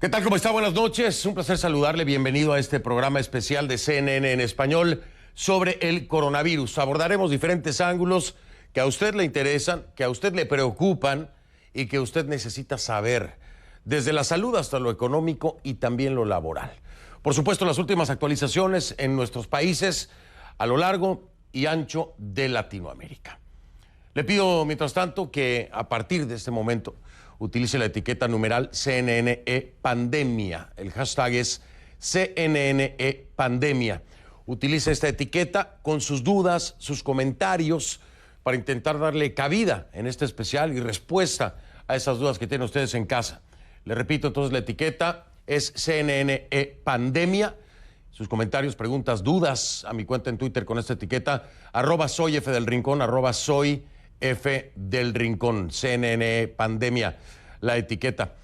¿Qué tal? ¿Cómo está? Buenas noches. Un placer saludarle. Bienvenido a este programa especial de CNN en español sobre el coronavirus. Abordaremos diferentes ángulos que a usted le interesan, que a usted le preocupan y que usted necesita saber, desde la salud hasta lo económico y también lo laboral. Por supuesto, las últimas actualizaciones en nuestros países a lo largo y ancho de Latinoamérica. Le pido, mientras tanto, que a partir de este momento utilice la etiqueta numeral CNN Pandemia. El hashtag es CNN Pandemia. Utilice esta etiqueta con sus dudas, sus comentarios, para intentar darle cabida en este especial y respuesta a esas dudas que tienen ustedes en casa. Le repito, entonces la etiqueta es CNN Pandemia. Sus comentarios, preguntas, dudas a mi cuenta en Twitter con esta etiqueta, @soyfdelrincón, @soyfdelrincón, CNN Pandemia, la etiqueta.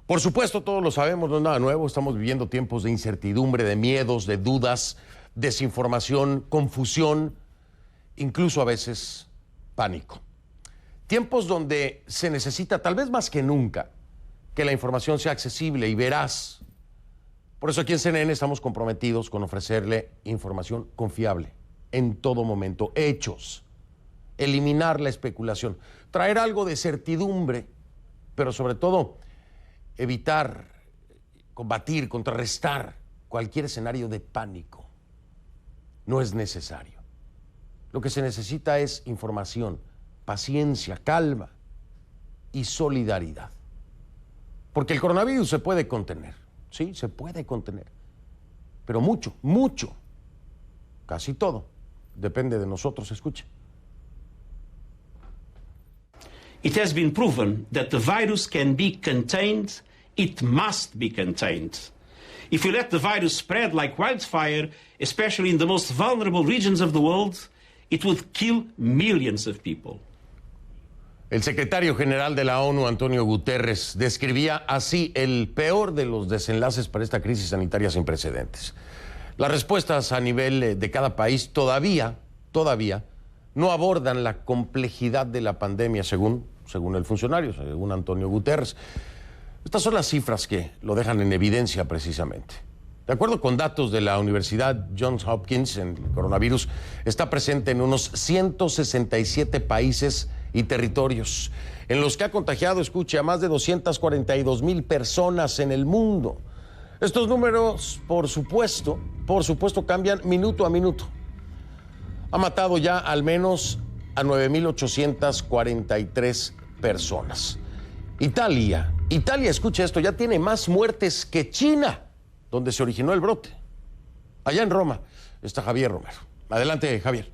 Por supuesto, todos lo sabemos, no es nada nuevo, estamos viviendo tiempos de incertidumbre, de miedos, de dudas, desinformación, confusión, incluso a veces pánico. Tiempos donde se necesita, tal vez más que nunca, que la información sea accesible y veraz. Por eso aquí en CNN estamos comprometidos con ofrecerle información confiable en todo momento, hechos, eliminar la especulación, traer algo de certidumbre, pero sobre todo evitar, combatir, contrarrestar cualquier escenario de pánico. No es necesario. Lo que se necesita es información, paciencia, calma y solidaridad. Porque el coronavirus se puede contener, sí, se puede contener, pero mucho, casi todo, depende de nosotros. Escuche. It has been proven that the virus can be contained, it must be contained. If we let the virus spread like wildfire, especially in the most vulnerable regions of the world, it would kill millions of people. El secretario general de la ONU, Antonio Guterres, describía así el peor de los desenlaces para esta crisis sanitaria sin precedentes. Las respuestas a nivel de cada país todavía no abordan la complejidad de la pandemia, según el funcionario, según Antonio Guterres. Estas son las cifras que lo dejan en evidencia precisamente. De acuerdo con datos de la Universidad Johns Hopkins, el coronavirus está presente en unos 167 países y territorios, en los que ha contagiado, escuche, a más de 242,000 personas en el mundo. Estos números, por supuesto, cambian minuto a minuto. Ha matado ya al menos a 9,843 personas. Italia, escuche esto, ya tiene más muertes que China, donde se originó el brote. Allá en Roma está Javier Romero. Adelante, Javier.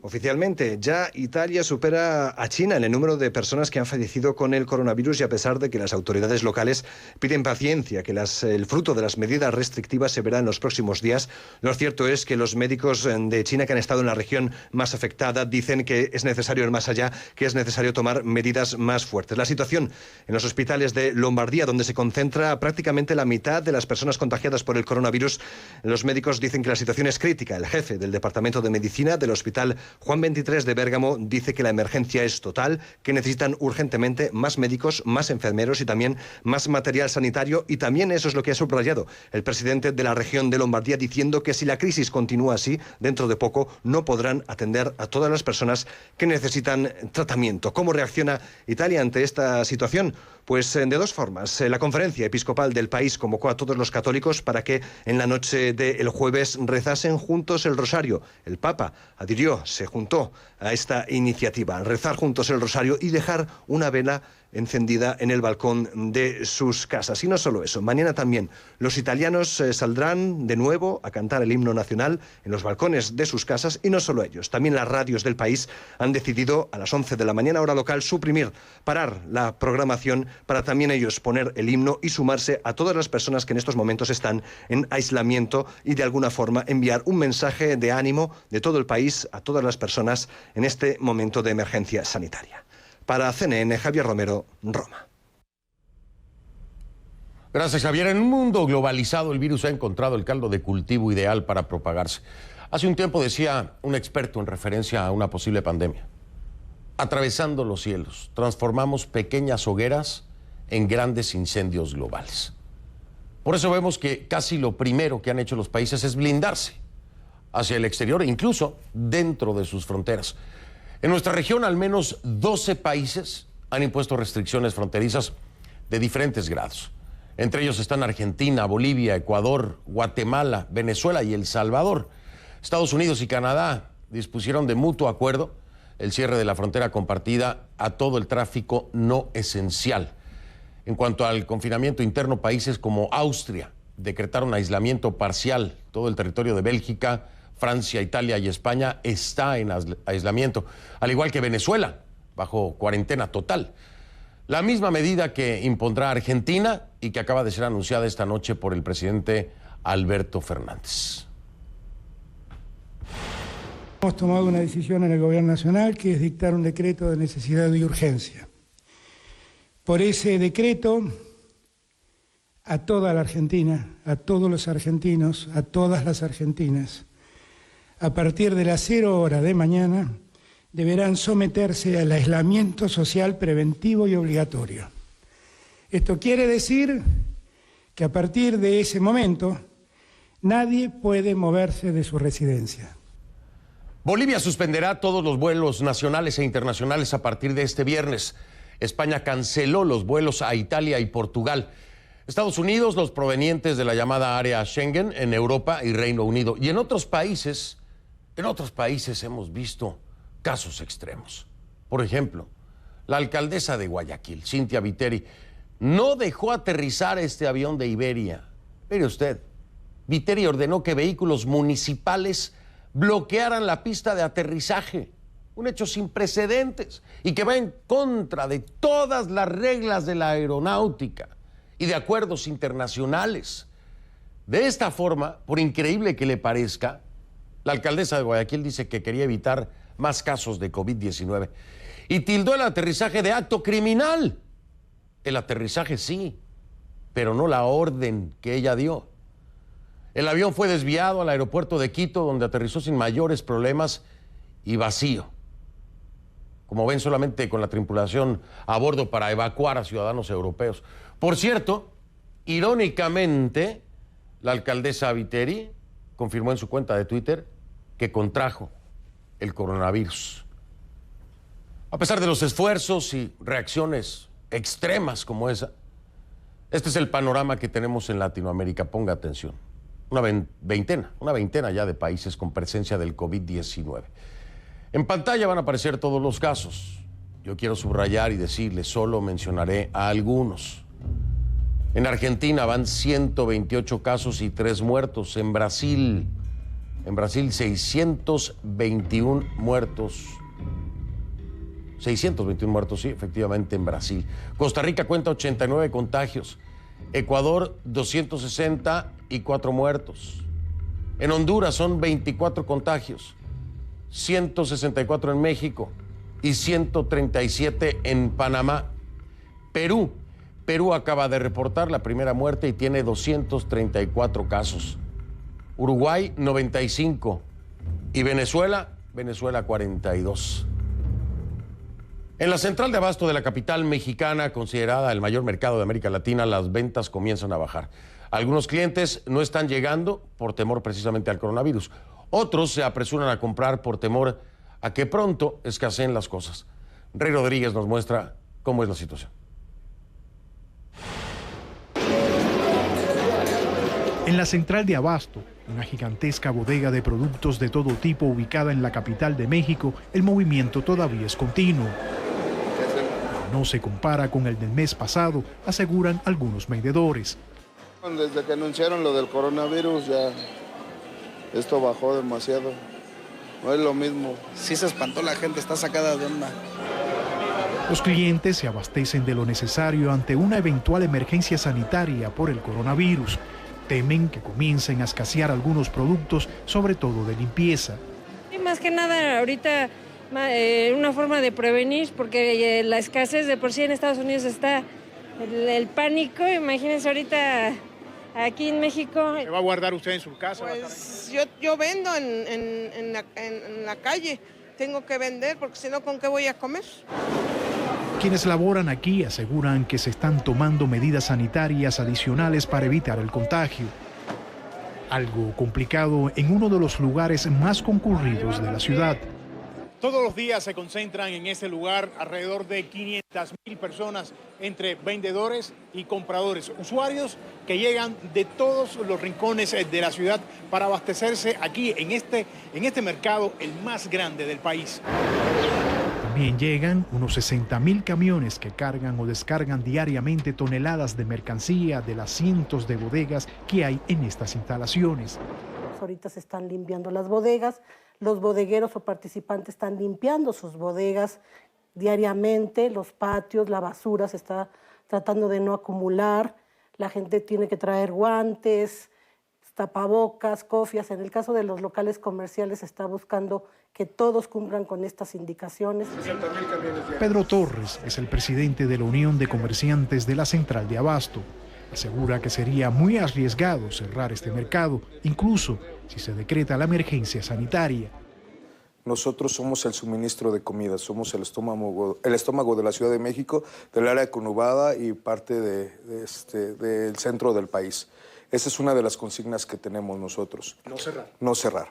Oficialmente, ya Italia supera a China en el número de personas que han fallecido con el coronavirus, y a pesar de que las autoridades locales piden paciencia, que el fruto de las medidas restrictivas se verá en los próximos días, lo cierto es que los médicos de China que han estado en la región más afectada dicen que es necesario ir más allá, que es necesario tomar medidas más fuertes. La situación en los hospitales de Lombardía, donde se concentra prácticamente la mitad de las personas contagiadas por el coronavirus, los médicos dicen que la situación es crítica. El jefe del Departamento de Medicina del Hospital Juan XXIII de Bérgamo dice que la emergencia es total, que necesitan urgentemente más médicos, más enfermeros y también más material sanitario, y también eso es lo que ha subrayado el presidente de la región de Lombardía, diciendo que si la crisis continúa así, dentro de poco no podrán atender a todas las personas que necesitan tratamiento. ¿Cómo reacciona Italia ante esta situación? Pues de dos formas. La conferencia episcopal del país convocó a todos los católicos para que en la noche del jueves rezasen juntos el rosario. El Papa adhirió, se juntó a esta iniciativa, rezar juntos el rosario y dejar una vela encendida en el balcón de sus casas. Y no solo eso, mañana también los italianos saldrán de nuevo a cantar el himno nacional en los balcones de sus casas, y no solo ellos, también las radios del país han decidido a las 11 de la mañana hora local parar la programación para también ellos poner el himno y sumarse a todas las personas que en estos momentos están en aislamiento, y de alguna forma enviar un mensaje de ánimo de todo el país a todas las personas en este momento de emergencia sanitaria. Para CNN, Javier Romero, Roma. Gracias, Javier. En un mundo globalizado, el virus ha encontrado el caldo de cultivo ideal para propagarse. Hace un tiempo decía un experto en referencia a una posible pandemia: atravesando los cielos, transformamos pequeñas hogueras en grandes incendios globales. Por eso vemos que casi lo primero que han hecho los países es blindarse hacia el exterior e incluso dentro de sus fronteras. En nuestra región, al menos 12 países han impuesto restricciones fronterizas de diferentes grados. Entre ellos están Argentina, Bolivia, Ecuador, Guatemala, Venezuela y El Salvador. Estados Unidos y Canadá dispusieron de mutuo acuerdo el cierre de la frontera compartida a todo el tráfico no esencial. En cuanto al confinamiento interno, países como Austria decretaron aislamiento parcial. Todo el territorio de Bélgica, Francia, Italia y España está en aislamiento, al igual que Venezuela, bajo cuarentena total. La misma medida que impondrá Argentina y que acaba de ser anunciada esta noche por el presidente Alberto Fernández. Hemos tomado una decisión en el Gobierno Nacional que es dictar un decreto de necesidad y urgencia. Por ese decreto, a toda la Argentina, a todos los argentinos, a todas las argentinas, a partir de las 0 horas de mañana, deberán someterse al aislamiento social preventivo y obligatorio. Esto quiere decir que a partir de ese momento, nadie puede moverse de su residencia. Bolivia suspenderá todos los vuelos nacionales e internacionales a partir de este viernes. España canceló los vuelos a Italia y Portugal. Estados Unidos, los provenientes de la llamada área Schengen en Europa y Reino Unido. Y en otros países hemos visto casos extremos. Por ejemplo, la alcaldesa de Guayaquil, Cynthia Viteri, no dejó aterrizar este avión de Iberia. Mire usted, Viteri ordenó que vehículos municipales bloquearan la pista de aterrizaje. Un hecho sin precedentes y que va en contra de todas las reglas de la aeronáutica y de acuerdos internacionales. De esta forma, por increíble que le parezca, la alcaldesa de Guayaquil dice que quería evitar más casos de COVID-19 y tildó el aterrizaje de acto criminal. El aterrizaje sí, pero no la orden que ella dio. El avión fue desviado al aeropuerto de Quito, donde aterrizó sin mayores problemas y vacío. Como ven, solamente con la tripulación a bordo para evacuar a ciudadanos europeos. Por cierto, irónicamente, la alcaldesa Viteri confirmó en su cuenta de Twitter que contrajo el coronavirus. A pesar de los esfuerzos y reacciones extremas como esa, este es el panorama que tenemos en Latinoamérica. Ponga atención. Una veintena ya de países con presencia del COVID-19. En pantalla van a aparecer todos los casos. Yo quiero subrayar y decirles, solo mencionaré a algunos. En Argentina van 128 casos y 3 muertos. En Brasil 621 muertos. 621 muertos, sí, efectivamente, en Brasil. Costa Rica cuenta 89 contagios. Ecuador, 264 muertos. En Honduras son 24 contagios. 164 en México y 137 en Panamá. Perú acaba de reportar la primera muerte y tiene 234 casos. Uruguay, 95. Y Venezuela 42. En la central de abasto de la capital mexicana, considerada el mayor mercado de América Latina, las ventas comienzan a bajar. Algunos clientes no están llegando por temor precisamente al coronavirus. Otros se apresuran a comprar por temor a que pronto escaseen las cosas. Rey Rodríguez nos muestra cómo es la situación. En la central de abasto, una gigantesca bodega de productos de todo tipo ubicada en la capital de México, el movimiento todavía es continuo. No se compara con el del mes pasado, aseguran algunos vendedores. Desde que anunciaron lo del coronavirus ya esto bajó demasiado. No es lo mismo. Sí se espantó la gente, está sacada de onda. Los clientes se abastecen de lo necesario ante una eventual emergencia sanitaria por el coronavirus. Temen que comiencen a escasear algunos productos, sobre todo de limpieza. Y más que nada ahorita una forma de prevenir, porque la escasez de por sí en Estados Unidos está el pánico. Imagínense ahorita aquí en México. ¿Se va a guardar usted en su casa? Pues yo vendo en la calle. Tengo que vender porque si no, ¿con qué voy a comer? Quienes laboran aquí aseguran que se están tomando medidas sanitarias adicionales para evitar el contagio. Algo complicado en uno de los lugares más concurridos de la ciudad. Todos los días se concentran en ese lugar alrededor de 500.000 personas entre vendedores y compradores, usuarios que llegan de todos los rincones de la ciudad para abastecerse aquí en este mercado, el más grande del país. También llegan unos 60.000 camiones que cargan o descargan diariamente toneladas de mercancía de las cientos de bodegas que hay en estas instalaciones. Ahorita se están limpiando las bodegas, los bodegueros o participantes están limpiando sus bodegas diariamente, los patios, la basura se está tratando de no acumular, la gente tiene que traer guantes, tapabocas, cofias. En el caso de los locales comerciales se está buscando que todos cumplan con estas indicaciones. Pedro Torres es el presidente de la Unión de Comerciantes de la Central de Abasto. Asegura que sería muy arriesgado cerrar este mercado, incluso si se decreta la emergencia sanitaria. Nosotros somos el suministro de comida, somos el estómago de la Ciudad de México, del área conurbada y parte del centro del país. Esa es una de las consignas que tenemos nosotros. No cerrar. No cerrar.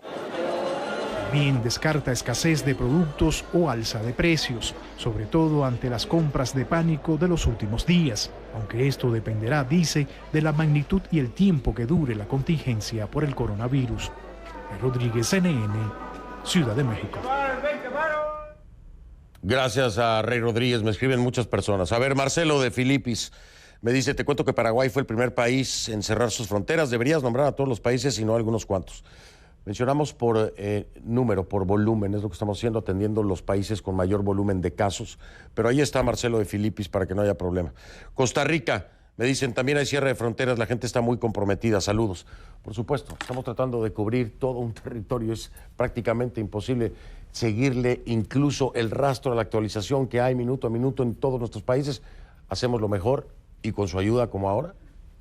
También descarta escasez de productos o alza de precios, sobre todo ante las compras de pánico de los últimos días, aunque esto dependerá, dice, de la magnitud y el tiempo que dure la contingencia por el coronavirus. Rodríguez, CNN, Ciudad de México. Gracias a Rey Rodríguez, me escriben muchas personas. A ver, Marcelo de Filipis me dice, te cuento que Paraguay fue el primer país en cerrar sus fronteras. Deberías nombrar a todos los países y no a algunos cuantos. Mencionamos por número, por volumen, es lo que estamos haciendo, atendiendo los países con mayor volumen de casos. Pero ahí está Marcelo de Filipis para que no haya problema. Costa Rica, me dicen, también hay cierre de fronteras, la gente está muy comprometida. Saludos. Por supuesto, estamos tratando de cubrir todo un territorio. Es prácticamente imposible seguirle incluso el rastro de la actualización que hay minuto a minuto en todos nuestros países. Hacemos lo mejor y con su ayuda, como ahora,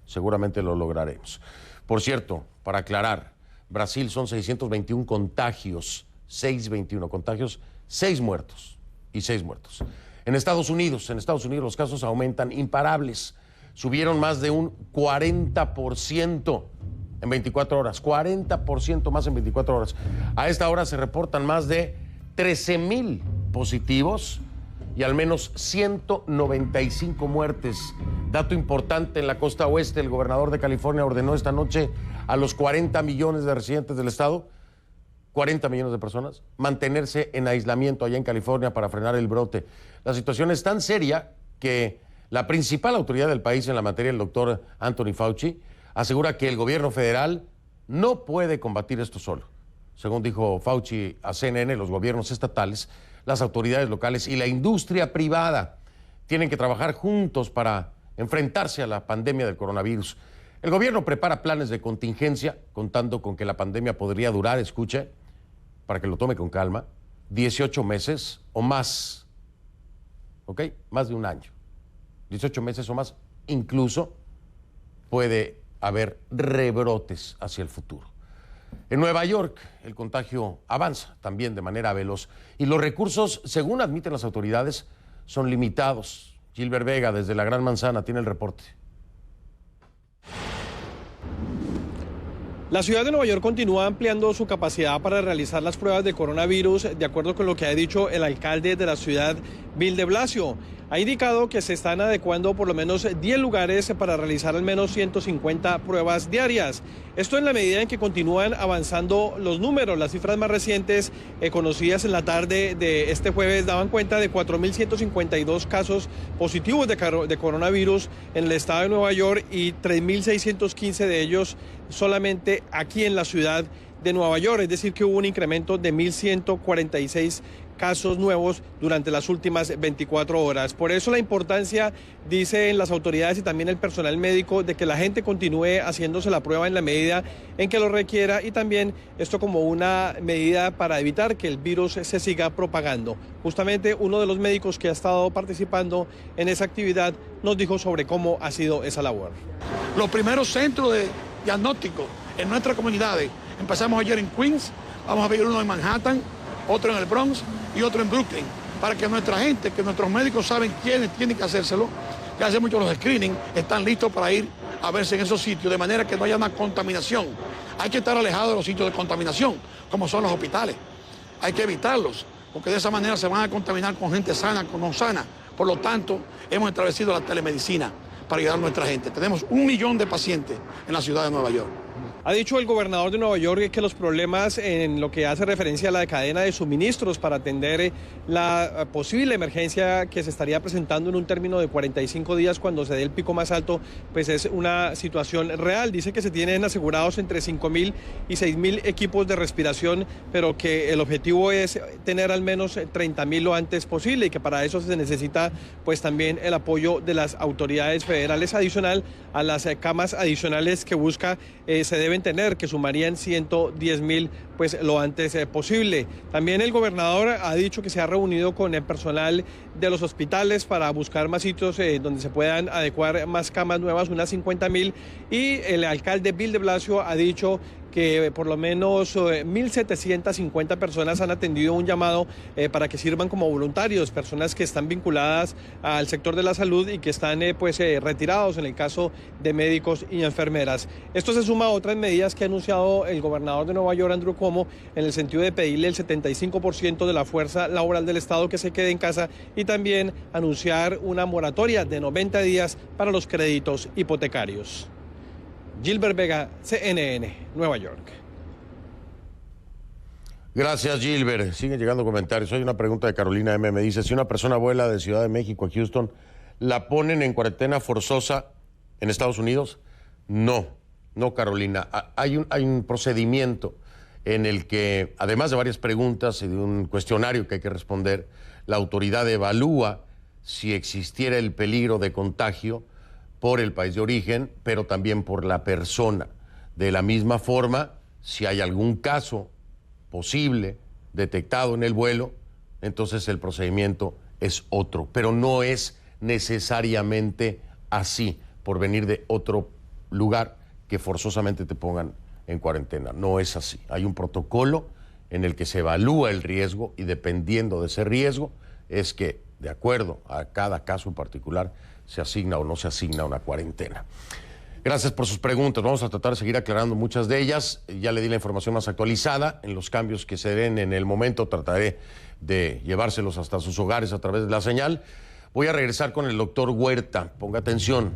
seguramente lo lograremos. Por cierto, para aclarar, Brasil son 621 contagios, 621 contagios, 6 muertos y 6 muertos. En Estados Unidos los casos aumentan imparables. Subieron más de un 40% en 24 horas, 40% más en 24 horas. A esta hora se reportan más de 13,000 positivos y al menos 195 muertes. Dato importante, en la costa oeste, el gobernador de California ordenó esta noche a los 40 millones de residentes del estado, 40 millones de personas, mantenerse en aislamiento allá en California para frenar el brote. La situación es tan seria que la principal autoridad del país en la materia, el doctor Anthony Fauci, asegura que el gobierno federal no puede combatir esto solo. Según dijo Fauci a CNN, los gobiernos estatales, las autoridades locales y la industria privada tienen que trabajar juntos para enfrentarse a la pandemia del coronavirus. El gobierno prepara planes de contingencia, contando con que la pandemia podría durar, escuche, para que lo tome con calma, 18 meses o más, ¿ok? Más de un año. 18 meses o más, incluso puede haber rebrotes hacia el futuro. En Nueva York, el contagio avanza también de manera veloz y los recursos, según admiten las autoridades, son limitados. Gilbert Vega, desde la Gran Manzana, tiene el reporte. La ciudad de Nueva York continúa ampliando su capacidad para realizar las pruebas de coronavirus, de acuerdo con lo que ha dicho el alcalde de la ciudad, Bill de Blasio. Ha indicado que se están adecuando por lo menos 10 lugares para realizar al menos 150 pruebas diarias. Esto en la medida en que continúan avanzando los números. Las cifras más recientes conocidas en la tarde de este jueves daban cuenta de 4.152 casos positivos de coronavirus en el estado de Nueva York y 3.615 de ellos solamente aquí en la ciudad de Nueva York. Es decir, que hubo un incremento de 1.146 casos nuevos durante las últimas 24 horas. Por eso la importancia, dicen las autoridades y también el personal médico, de que la gente continúe haciéndose la prueba en la medida en que lo requiera y también esto como una medida para evitar que el virus se siga propagando. Justamente uno de los médicos que ha estado participando en esa actividad nos dijo sobre cómo ha sido esa labor. Los primeros centros de diagnóstico en nuestras comunidades, empezamos ayer en Queens, vamos a ver uno en Manhattan, otro en el Bronx y otro en Brooklyn. para que nuestra gente, que nuestros médicos saben quiénes tienen que hacérselo, que hace mucho los screening, están listos para ir a verse en esos sitios, de manera que no haya una contaminación. Hay que estar alejados de los sitios de contaminación, como son los hospitales. Hay que evitarlos, porque de esa manera se van a contaminar con gente sana, con no sana. Por lo tanto, hemos establecido la telemedicina para ayudar a nuestra gente. Tenemos 1 millón de pacientes en la ciudad de Nueva York. Ha dicho el gobernador de Nueva York que los problemas en lo que hace referencia a la cadena de suministros para atender la posible emergencia que se estaría presentando en un término de 45 días cuando se dé el pico más alto, pues es una situación real. Dice que se tienen asegurados entre 5.000 y 6.000 equipos de respiración, pero que el objetivo es tener al menos 30.000 lo antes posible y que para eso se necesita pues también el apoyo de las autoridades federales adicional a las camas adicionales que busca se deben tener, que sumarían 110.000 pues lo antes posible. También el gobernador ha dicho que se ha reunido con el personal de los hospitales para buscar más sitios donde se puedan adecuar más camas nuevas, unas 50.000, y el alcalde Bill de Blasio ha dicho que por lo menos 1.750 personas han atendido un llamado para que sirvan como voluntarios, personas que están vinculadas al sector de la salud y que están retirados en el caso de médicos y enfermeras. Esto se suma a otras medidas que ha anunciado el gobernador de Nueva York, Andrew Cuomo, en el sentido de pedirle el 75% de la fuerza laboral del Estado que se quede en casa y también anunciar una moratoria de 90 días para los créditos hipotecarios. Gilbert Vega, CNN, Nueva York. Gracias, Gilbert. Siguen llegando comentarios. Hay una pregunta de Carolina M. Me dice, si una persona vuela de Ciudad de México a Houston, ¿la ponen en cuarentena forzosa en Estados Unidos? No, Carolina. Hay un procedimiento en el que, además de varias preguntas y de un cuestionario que hay que responder, la autoridad evalúa si existiera el peligro de contagio por el país de origen, pero también por la persona. De la misma forma, si hay algún caso posible detectado en el vuelo, entonces el procedimiento es otro, pero no es necesariamente así, por venir de otro lugar, que forzosamente te pongan en cuarentena. No es así. Hay un protocolo en el que se evalúa el riesgo y dependiendo de ese riesgo es que, de acuerdo a cada caso en particular, se asigna o no se asigna una cuarentena. Gracias por sus preguntas. Vamos a tratar de seguir aclarando muchas de ellas. Ya le di la información más actualizada. En los cambios que se den en el momento trataré de llevárselos hasta sus hogares a través de la señal. Voy a regresar con el doctor Huerta. Ponga atención.